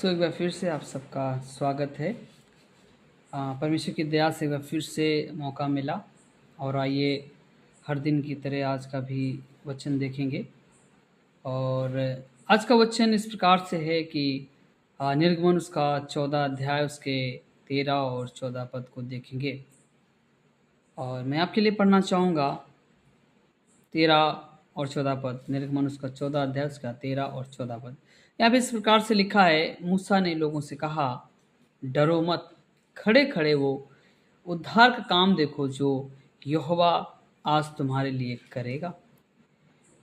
एक बार फिर से आप सबका स्वागत है। परमेश्वर की दया से एक बार फिर से मौका मिला और आइए हर दिन की तरह आज का भी वचन देखेंगे। और आज का वचन इस प्रकार से है कि निर्गमन उसका 14 अध्याय उसके 13 और 14 पद को देखेंगे। और मैं आपके लिए पढ़ना चाहूँगा 13 और 14 पद। निर्गमन उसका 14 अध्याय उसका 13 और 14 पद। यहाँ पे इस प्रकार से लिखा है, मूसा ने लोगों से कहा, डरो मत, खड़े खड़े वो उद्धार का काम देखो जो यहोवा आज तुम्हारे लिए करेगा,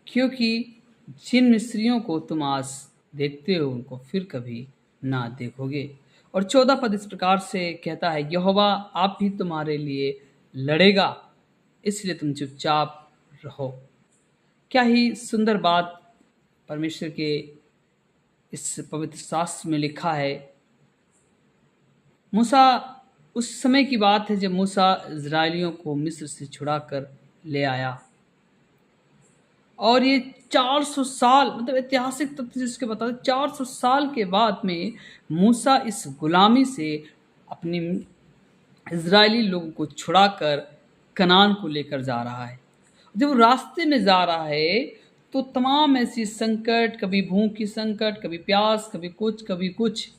क्योंकि जिन मिस्रियों को तुम आज देखते हो उनको फिर कभी ना देखोगे। और 14 पद इस प्रकार से कहता है, यहोवा आप भी तुम्हारे लिए लड़ेगा, इसलिए तुम चुपचाप रहो। क्या ही सुंदर बात परमेश्वर के इस पवित्र शास्त्र में लिखा है। मूसा, उस समय की बात है जब मूसा इजरायलियों को मिस्र से छुड़ाकर ले आया, और ये 400 साल, मतलब ऐतिहासिक तथ्य जिसके बता, 400 साल के बाद में मूसा इस गुलामी से अपनी इजरायली लोगों को छुड़ाकर कनान को लेकर जा रहा है। जब वो रास्ते में जा रहा है तो तमाम ऐसी संकट, कभी भूख की संकट, कभी प्यास, कभी कुछ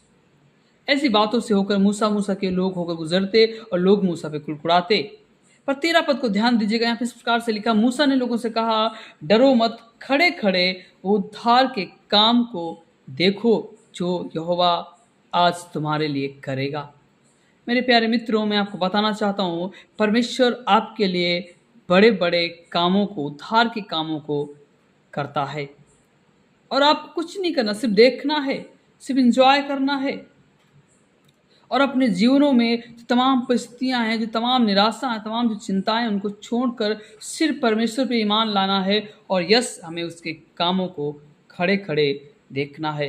ऐसी बातों से होकर मूसा के लोग होकर गुजरते और लोग मूसा पे कुड़कुड़ाते। पर 13 पद को ध्यान दीजिएगा, यहाँ पे इस प्रकार से लिखा, मूसा ने लोगों से कहा, डरो मत, खड़े खड़े उद्धार के काम को देखो जो यहोवा आज तुम्हारे लिए करेगा। मेरे प्यारे मित्रों, मैं आपको बताना चाहता हूँ, परमेश्वर आपके लिए बड़े बड़े कामों को, उद्धार के कामों को करता है। और आप कुछ नहीं करना, सिर्फ देखना है, सिर्फ एंजॉय करना है। और अपने जीवनों में जो तमाम परिस्थितियां हैं, जो तमाम निराशा हैं, तमाम जो चिंताएं, उनको छोड़कर सिर्फ परमेश्वर पे ईमान लाना है। और यस, हमें उसके कामों को खड़े खड़े देखना है।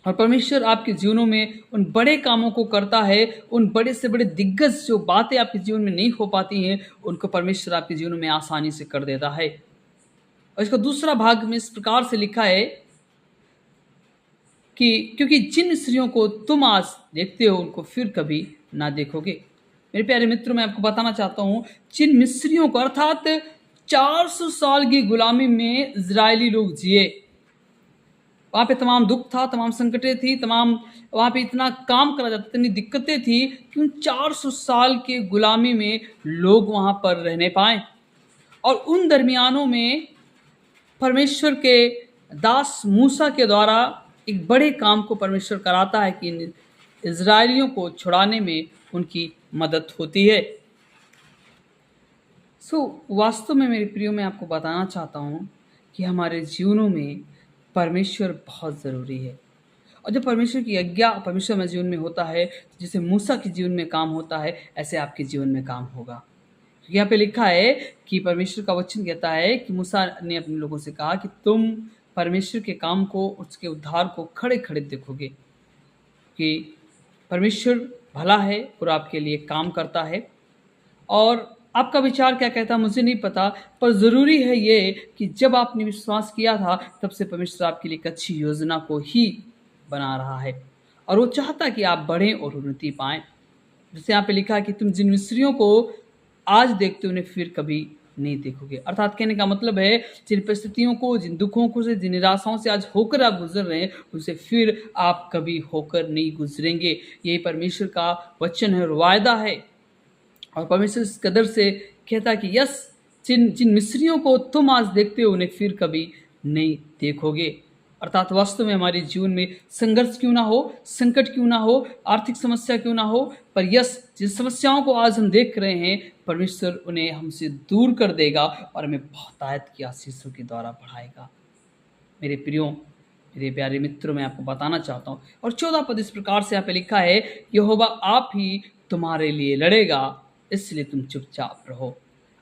और परमेश्वर आपके जीवनों में उन बड़े कामों को करता है। उन बड़े से बड़े दिग्गज जो बातें आपके जीवन में नहीं हो पाती हैं, उनको परमेश्वर आपके जीवन में आसानी से कर देता है। और इसका दूसरा भाग में इस प्रकार से लिखा है कि क्योंकि जिन स्त्रियों को तुम आज देखते हो उनको फिर कभी ना देखोगे। मेरे प्यारे मित्रों, मैं आपको बताना चाहता हूं, जिन मिस्रियों को, अर्थात 400 साल की गुलामी में इजरायली लोग जिए, वहां पे तमाम दुख था, तमाम संकटें थी, तमाम वहां पे इतना काम करा जाता, इतनी दिक्कतें थी कि उन 400 साल के गुलामी में लोग वहां पर रहने पाए। और उन दरमियानों में परमेश्वर के दास मूसा के द्वारा एक बड़े काम को परमेश्वर कराता है कि इजरायलियों को छुड़ाने में उनकी मदद होती है। वास्तव में मेरे प्रियो, मैं आपको बताना चाहता हूँ कि हमारे जीवनों में परमेश्वर बहुत ज़रूरी है। और जब परमेश्वर की आज्ञा परमेश्वर में जीवन में होता है, जैसे मूसा के जीवन में काम होता है, ऐसे आपके जीवन में काम होगा। यहाँ पे लिखा है कि परमेश्वर का वचन कहता है कि मूसा ने अपने लोगों से कहा कि तुम परमेश्वर के काम को, उसके उद्धार को खड़े खड़े देखोगे, कि परमेश्वर भला है और आपके लिए काम करता है। और आपका विचार क्या कहता है मुझे नहीं पता, पर ज़रूरी है ये कि जब आपने विश्वास किया था तब से परमेश्वर आपके लिए एक अच्छी योजना को ही बना रहा है, और वो चाहता कि आप बढ़ें और उन्नति पाएं। जैसे यहाँ पे लिखा है कि तुम जिन मिस्रियों को आज देखते हो उन्हें फिर कभी नहीं देखोगे। अर्थात कहने का मतलब है, जिन परिस्थितियों को, जिन दुखों को से, जिन निराशाओं से आज होकर आप गुजर रहे हैं, उनसे फिर आप कभी होकर नहीं गुजरेंगे। यही परमेश्वर का वचन है और वायदा है। और परमेश्वर इस कदर से कहता है कि यस, जिन जिन मिस्रियों को तुम आज देखते हो उन्हें फिर कभी नहीं देखोगे। अर्थात वास्तव में हमारे जीवन में संघर्ष क्यों ना हो, संकट क्यों ना हो, आर्थिक समस्या क्यों ना हो, पर यस, जिन समस्याओं को आज हम देख रहे हैं, परमेश्वर उन्हें हमसे दूर कर देगा और हमें बहुतायत की आशीषों के द्वारा बढ़ाएगा। मेरे प्रियो, मेरे प्यारे मित्रों, मैं आपको बताना चाहता हूँ। और 14 पद इस प्रकार से यहाँ पे लिखा है, यहोवा आप ही तुम्हारे लिए लड़ेगा, इसलिए तुम चुपचाप रहो।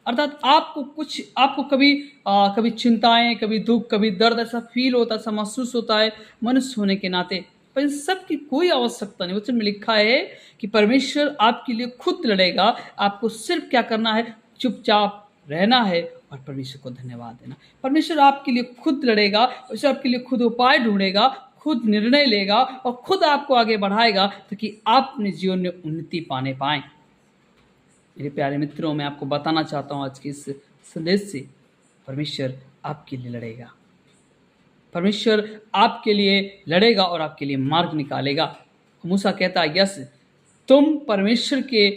अर्थात आपको कभी चिंताएं, कभी दुख, कभी दर्द ऐसा फील होता है, ऐसा महसूस होता है मनुष्य होने के नाते, पर इन सब की कोई आवश्यकता नहीं। वचन में लिखा है कि परमेश्वर आपके लिए खुद लड़ेगा। आपको सिर्फ क्या करना है, चुपचाप रहना है और परमेश्वर को धन्यवाद देना। परमेश्वर आपके लिए खुद लड़ेगा, परमेश्वर आपके लिए खुद उपाय ढूंढेगा, खुद निर्णय लेगा और खुद आपको आगे बढ़ाएगा ताकि आप अपने जीवन में उन्नति पाने पाएँ। मेरे प्यारे मित्रों, मैं आपको बताना चाहता हूँ आज के इस संदेश से, परमेश्वर आपके लिए लड़ेगा। परमेश्वर आपके लिए लड़ेगा और आपके लिए मार्ग निकालेगा। मूसा कहता है, यस, तुम परमेश्वर के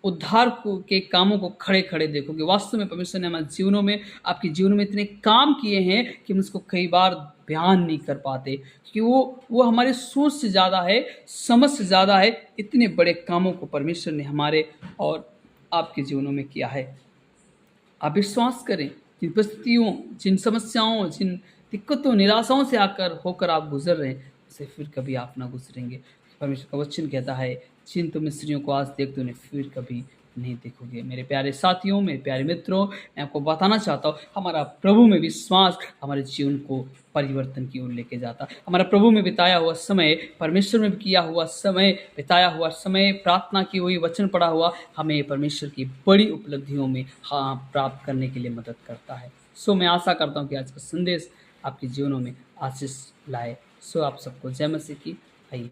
उद्धार के कामों को खड़े खड़े देखोगे। वास्तव में परमेश्वर ने हमारे जीवनों में, आपके जीवन में इतने काम किए हैं कि हम उसको कई बार बयान नहीं कर पाते, क्योंकि वो हमारे सोच से ज़्यादा है, समझ से ज़्यादा है। इतने बड़े कामों को परमेश्वर ने हमारे और आपके जीवनों में किया है। आप विश्वास करें, जिन परिस्थितियों, जिन समस्याओं, जिन दिक्कतों, निराशाओं से होकर आप गुजर रहे हैं, उसे फिर कभी आप ना गुजरेंगे। परमेश्वर का वचन कहता है, जिन तुम मिस्रियों को आज देखते हो उन्हें फिर कभी नहीं देखोगे। मेरे प्यारे साथियों, मेरे प्यारे मित्रों, मैं आपको बताना चाहता हूँ, हमारा प्रभु में विश्वास हमारे जीवन को परिवर्तन की ओर लेके जाता। हमारा प्रभु में बिताया हुआ समय, परमेश्वर में किया हुआ समय, बिताया हुआ समय, प्रार्थना की हुई, वचन पढ़ा हुआ, हमें परमेश्वर की बड़ी उपलब्धियों में प्राप्त करने के लिए मदद करता है। सो मैं आशा करता हूँ कि आज का संदेश आपके जीवनों में आशीष लाए। सो आप सबको जय मसीह की। आइए